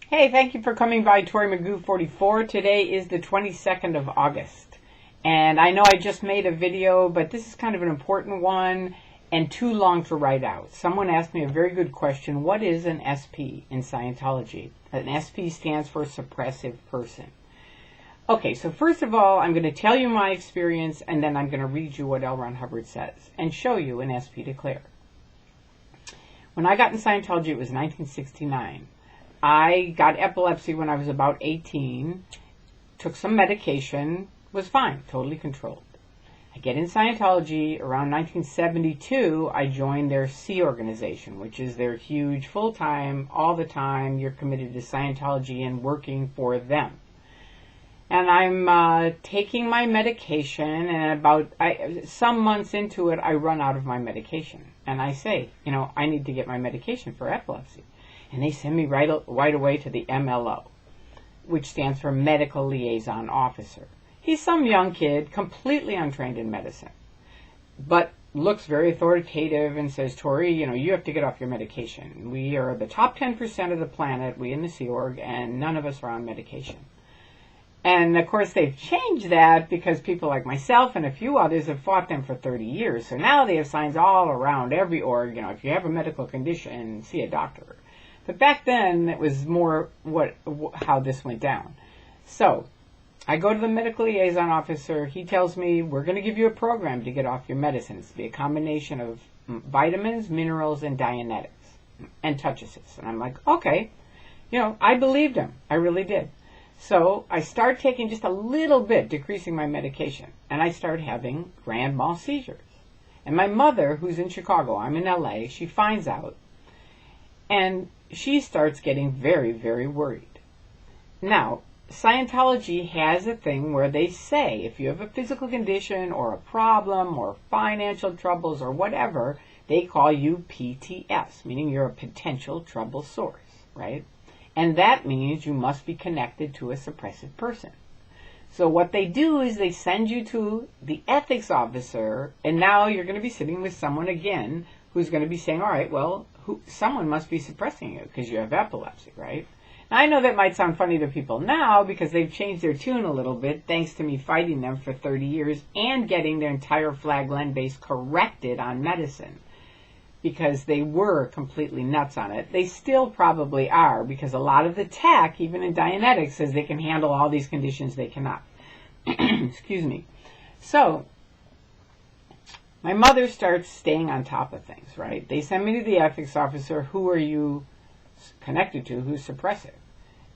Hey, thank you for coming by Tori Magoo 44. Today is the 22nd of August. And I know I just made a video, but this is kind of an important one and too long to write out. Someone asked me a very good question. What is an SP in Scientology? An SP stands for suppressive person. Okay, so first of all, I'm going to tell you my experience, and then I'm going to read you what L. Ron Hubbard says and show you an SP declare. When I got in Scientology, it was 1969. I got epilepsy when I was about 18, took some medication, was fine, totally controlled. I get in Scientology around 1972. I joined their C organization, which is their huge, full-time, all the time, you're committed to Scientology and working for them. And I'm taking my medication, and some months into it, I run out of my medication. And I say, I need to get my medication for epilepsy. And they send me right away to the MLO, which stands for Medical Liaison Officer. He's some young kid, completely untrained in medicine, but looks very authoritative and says, Tori, you have to get off your medication. We are the top 10% of the planet, we in the Sea Org, and none of us are on medication. And, of course, they've changed that because people like myself and a few others have fought them for 30 years. So now they have signs all around every org, if you have a medical condition, see a doctor. But back then, it was more how this went down. So I go to the medical liaison officer. He tells me, we're going to give you a program to get off your medicines. It'll be a combination of vitamins, minerals, and Dianetics, and touch assist. And I'm like, okay. I believed him. I really did. So I start taking just a little bit, decreasing my medication. And I start having grand mal seizures. And my mother, who's in Chicago, I'm in LA, she finds out. And she starts getting very, very worried. Now, Scientology has a thing where they say if you have a physical condition or a problem or financial troubles or whatever, they call you PTS, meaning you're a potential trouble source, right? And that means you must be connected to a suppressive person. So what they do is they send you to the ethics officer, and now you're going to be sitting with someone again who's going to be saying, all right, well, someone must be suppressing you because you have epilepsy, right? Now, I know that might sound funny to people now because they've changed their tune a little bit thanks to me fighting them for 30 years and getting their entire Flagland base corrected on medicine because they were completely nuts on it. They still probably are because a lot of the tech, even in Dianetics, says they can handle all these conditions they cannot. Excuse me. So my mother starts staying on top of things, right? They send me to the ethics officer. Who are you connected to? Who's suppressive?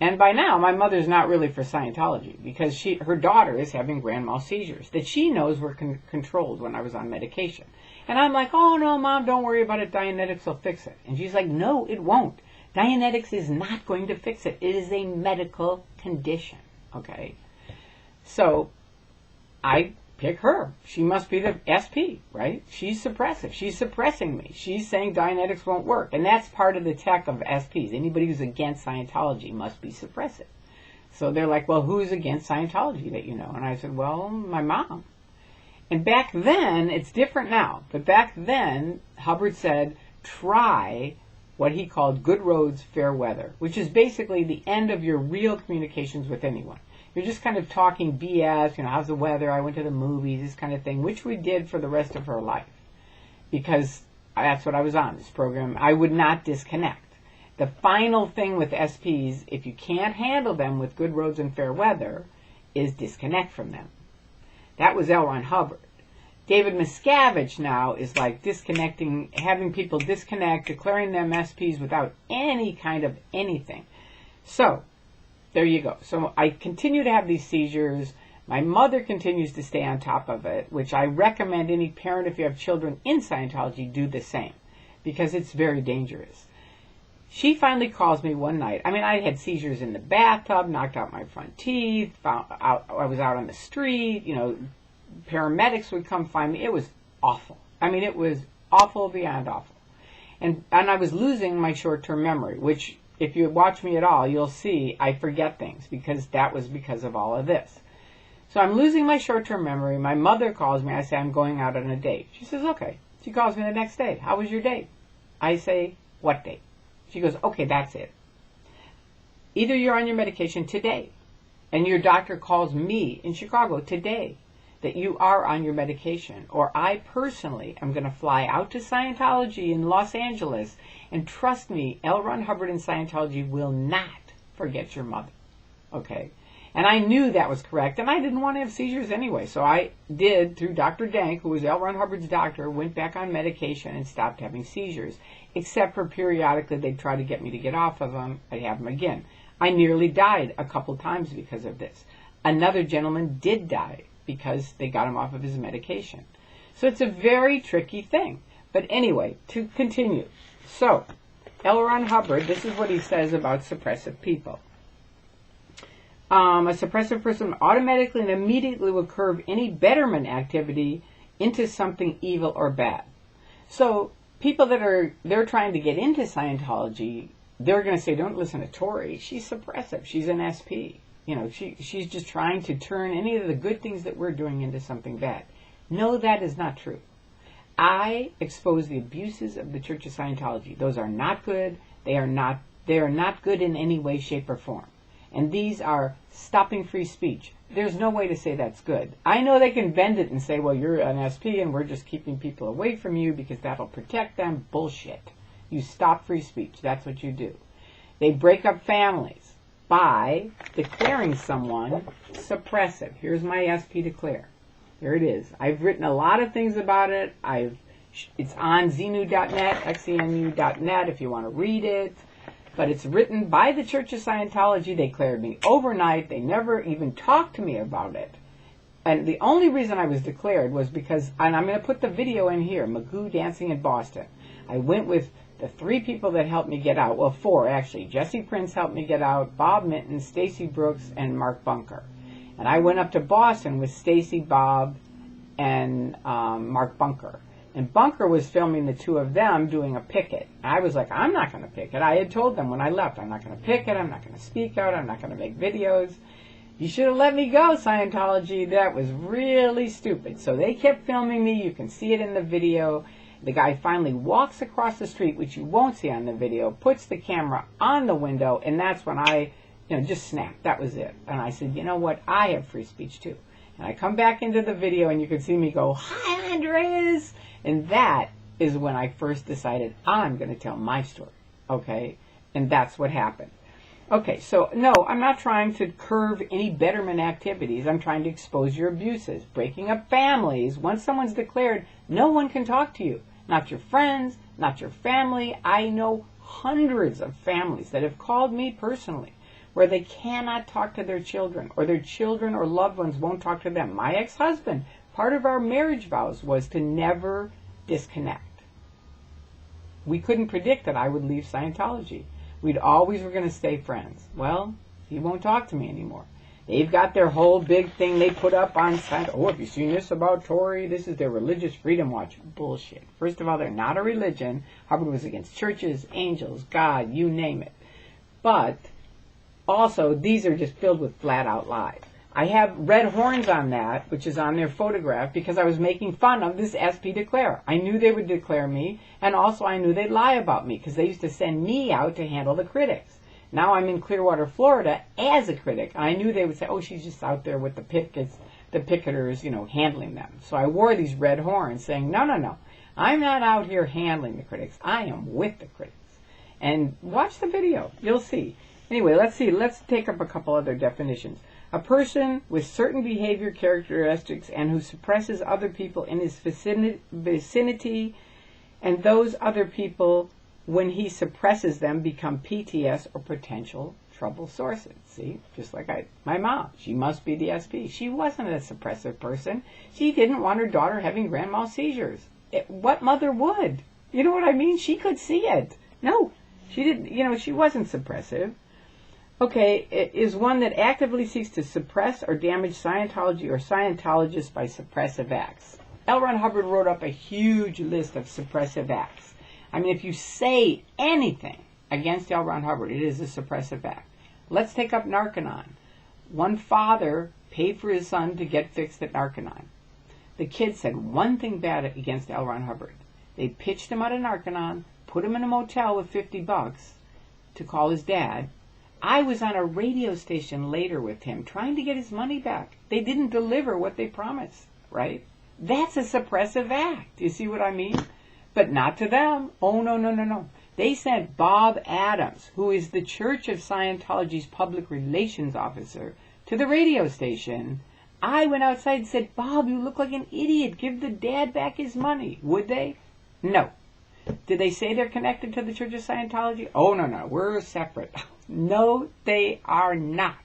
And by now, my mother's not really for Scientology because her daughter is having grand mal seizures that she knows were controlled when I was on medication. And I'm like, oh, no, Mom, don't worry about it. Dianetics will fix it. And she's like, no, it won't. Dianetics is not going to fix it. It is a medical condition, okay? So I pick her. She must be the SP, right? She's suppressive. She's suppressing me. She's saying Dianetics won't work. And that's part of the tech of SPs. Anybody who's against Scientology must be suppressive. So they're like, well, who's against Scientology that you know? And I said, well, my mom. And back then, it's different now, but back then, Hubbard said, try what he called good roads, fair weather, which is basically the end of your real communications with anyone. You're just kind of talking BS, how's the weather, I went to the movies, this kind of thing, which we did for the rest of her life. Because that's what I was on, this program. I would not disconnect. The final thing with SPs, if you can't handle them with good roads and fair weather, is disconnect from them. That was L. Ron Hubbard. David Miscavige now is like disconnecting, having people disconnect, declaring them SPs without any kind of anything. So, there you go. So I continue to have these seizures. My mother continues to stay on top of it, which I recommend any parent, if you have children in Scientology, do the same, because it's very dangerous. She finally calls me one night. I had seizures in the bathtub, knocked out my front teeth, I was out on the street, paramedics would come find me. It was awful. It was awful beyond awful. And I was losing my short-term memory, which, if you watch me at all, you'll see I forget things because that was because of all of this. So I'm losing my short-term memory. My mother calls me. I say, I'm going out on a date. She says, okay. She calls me the next day. How was your date? I say, what date? She goes, okay, that's it. Either you're on your medication today, and your doctor calls me in Chicago today that you are on your medication, or I personally am going to fly out to Scientology in Los Angeles, and trust me, L. Ron Hubbard and Scientology will not forget your mother. Okay? And I knew that was correct, and I didn't want to have seizures anyway, so I did, through Dr. Dank, who was L. Ron Hubbard's doctor, went back on medication and stopped having seizures, except for periodically they'd try to get me to get off of them. I'd have them again. I nearly died a couple times because of this. Another gentleman did die because they got him off of his medication. So it's a very tricky thing. But anyway, to continue. So, L. Ron Hubbard, this is what he says about suppressive people. A suppressive person automatically and immediately will curve any betterment activity into something evil or bad. So, people that they're trying to get into Scientology, they're going to say, don't listen to Tori. She's suppressive. She's an SP. You know, she's just trying to turn any of the good things that we're doing into something bad. No, that is not true. I expose the abuses of the Church of Scientology. Those are not good. They are not good in any way, shape, or form. And these are stopping free speech. There's no way to say that's good. I know they can bend it and say, well, you're an SP and we're just keeping people away from you because that'll protect them. Bullshit. You stop free speech. That's what you do. They break up families by declaring someone suppressive. Here's my SP declare. Here it is. I've written a lot of things about it. It's on xenu.net, xenu.net if you want to read it. But it's written by the Church of Scientology. They cleared me overnight. They never even talked to me about it. And the only reason I was declared was because, and I'm going to put the video in here, Magoo Dancing in Boston. I went with the 3 people that helped me get out. Well, 4 actually. Jesse Prince helped me get out, Bob Minton, Stacy Brooks, and Mark Bunker. And I went up to Boston with Stacy, Bob, and Mark Bunker. And Bunker was filming the 2 of them doing a picket. I was like, I'm not going to picket. I had told them when I left, I'm not going to picket, I'm not going to speak out, I'm not going to make videos. You should have let me go, Scientology. That was really stupid. So they kept filming me. You can see it in the video. The guy finally walks across the street, which you won't see on the video, puts the camera on the window, and that's when I, just snapped. That was it. And I said, you know what? I have free speech too. And I come back into the video, and you can see me go, hi, Andres. And that is when I first decided I'm going to tell my story. Okay? And that's what happened. Okay, so no, I'm not trying to curve any betterment activities. I'm trying to expose your abuses, breaking up families. Once someone's declared, no one can talk to you. Not your friends, not your family. I know hundreds of families that have called me personally where they cannot talk to their children, or their children or loved ones won't talk to them. My ex-husband, part of our marriage vows was to never disconnect. We couldn't predict that I would leave Scientology. We'd always were going to stay friends. Well, he won't talk to me anymore. They've got their whole big thing they put up on Scientology. Oh, have you seen this about Tori? This is their Religious Freedom Watch. Bullshit. First of all, they're not a religion. Hubbard was against churches, angels, God, you name it. But also, these are just filled with flat-out lies. I have red horns on that, which is on their photograph, because I was making fun of this SP declare. I knew they would declare me, and also I knew they'd lie about me, because they used to send me out to handle the critics. Now I'm in Clearwater, Florida, as a critic. I knew they would say, oh, she's just out there with the picketers, handling them. So I wore these red horns saying, no, I'm not out here handling the critics. I am with the critics. And watch the video. You'll see. Anyway, let's see. Let's take up a couple other definitions. A person with certain behavior characteristics and who suppresses other people in his vicinity, and those other people, when he suppresses them, become PTS or potential trouble sources. See, just like my mom. She must be the SP. She wasn't a suppressive person. She didn't want her daughter having grand mal seizures. What mother would? You know what I mean? She could see it. No, she didn't. She wasn't suppressive. Okay, it is one that actively seeks to suppress or damage Scientology or Scientologists by suppressive acts. L. Ron Hubbard wrote up a huge list of suppressive acts. I mean, if you say anything against L. Ron Hubbard, it is a suppressive act. Let's take up Narconon. One father paid for his son to get fixed at Narconon. The kid said one thing bad against L. Ron Hubbard. They pitched him out of Narconon, put him in a motel with $50 to call his dad, I was on a radio station later with him trying to get his money back. They didn't deliver what they promised, right? That's a suppressive act. You see what I mean? But not to them. Oh, no, no, no, no. They sent Bob Adams, who is the Church of Scientology's public relations officer, to the radio station. I went outside and said, Bob, you look like an idiot. Give the dad back his money. Would they? No. Did they say they're connected to the Church of Scientology? Oh, no, no. We're separate. No, they are not.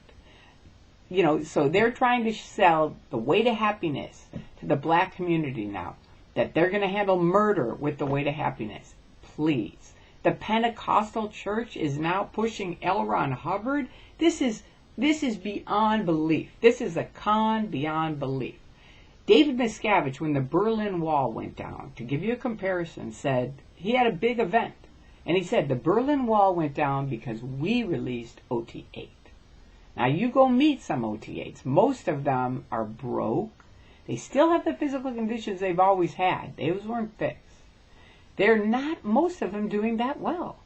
You know, so they're trying to sell the way to happiness to the black community now. That they're going to handle murder with the way to happiness. Please. The Pentecostal church is now pushing L. Ron Hubbard. This is beyond belief. This is a con beyond belief. David Miscavige, when the Berlin Wall went down, to give you a comparison, said he had a big event. And he said the Berlin Wall went down because we released OT8. Now you go meet some OT8s. Most of them are broke. They still have the physical conditions they've always had. Those weren't fixed. They're not, most of them, doing that well.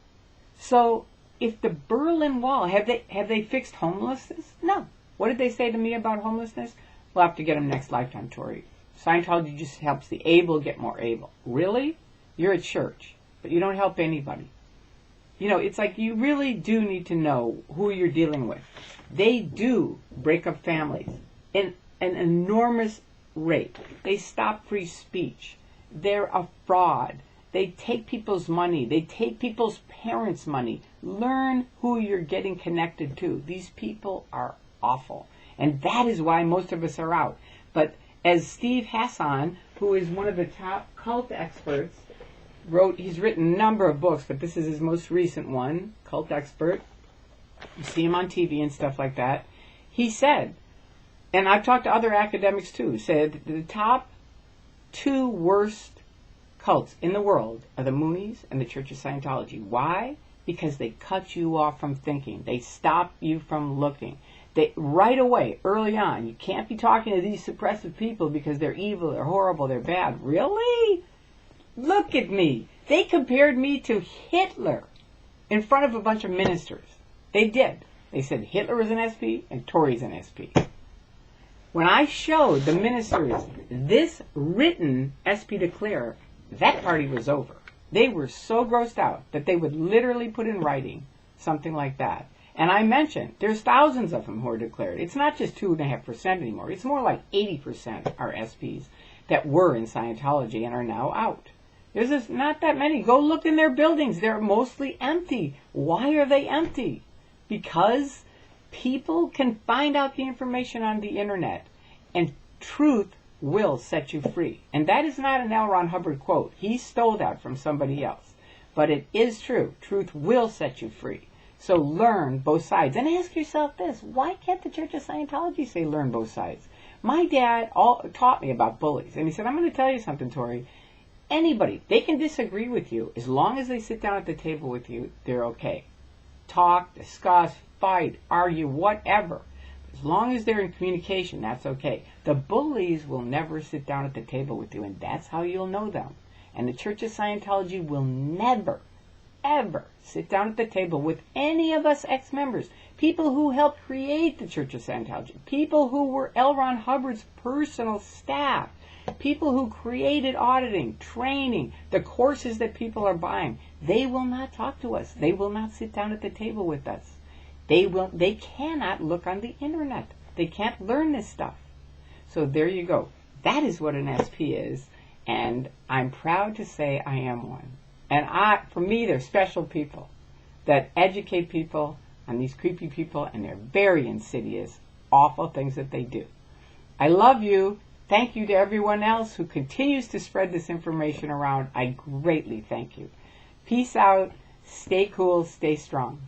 So if the Berlin Wall, have they fixed homelessness? No. What did they say to me about homelessness? We'll have to get them next lifetime, Tori. Scientology just helps the able get more able. Really? You're a church, but you don't help anybody. You know, it's like you really do need to know who you're dealing with. They do break up families in an enormous rate. They stop free speech. They're a fraud. They take people's money. They take people's parents' money. Learn who you're getting connected to. These people are awful. And that is why most of us are out. But as Steve Hassan, who is one of the top cult experts, he's written a number of books, but this is his most recent one, Cult Expert. You see him on TV and stuff like that. He said, and I've talked to other academics too, said the top 2 worst cults in the world are the Moonies and the Church of Scientology. Why? Because they cut you off from thinking. They stop you from looking. They, right away, early on, you can't be talking to these suppressive people because they're evil, they're horrible, they're bad. Really? Look at me. They compared me to Hitler in front of a bunch of ministers. They did. They said Hitler was an SP and Tory's an SP. When I showed the ministers this written SP declare, that party was over. They were so grossed out that they would literally put in writing something like that. And I mentioned, there's thousands of them who are declared. It's not just 2.5% anymore. It's more like 80% are SPs that were in Scientology and are now out. There's just not that many. Go look in their buildings. They're mostly empty. Why are they empty? Because people can find out the information on the internet, and truth will set you free. And that is not an L. Ron Hubbard quote. He stole that from somebody else. But it is true. Truth will set you free. So learn both sides. And ask yourself this, why can't the Church of Scientology say learn both sides? My dad taught me about bullies. And he said, I'm going to tell you something, Tori. Anybody, they can disagree with you. As long as they sit down at the table with you, they're okay. Talk, discuss, fight, argue, whatever. As long as they're in communication, that's okay. The bullies will never sit down at the table with you, and that's how you'll know them. And the Church of Scientology will never, ever sit down at the table with any of us ex-members, people who helped create the Church of Scientology, people who were L. Ron Hubbard's personal staff, people who created auditing, training, the courses that people are buying. They will not talk to us. They will not sit down at the table with us. They cannot look on the internet. They can't learn this stuff. So there you go. That is what an SP is, and I'm proud to say I am one. And for me, they're special people that educate people on these creepy people and their very insidious, awful things that they do. I love you. Thank you to everyone else who continues to spread this information around. I greatly thank you. Peace out. Stay cool. Stay strong.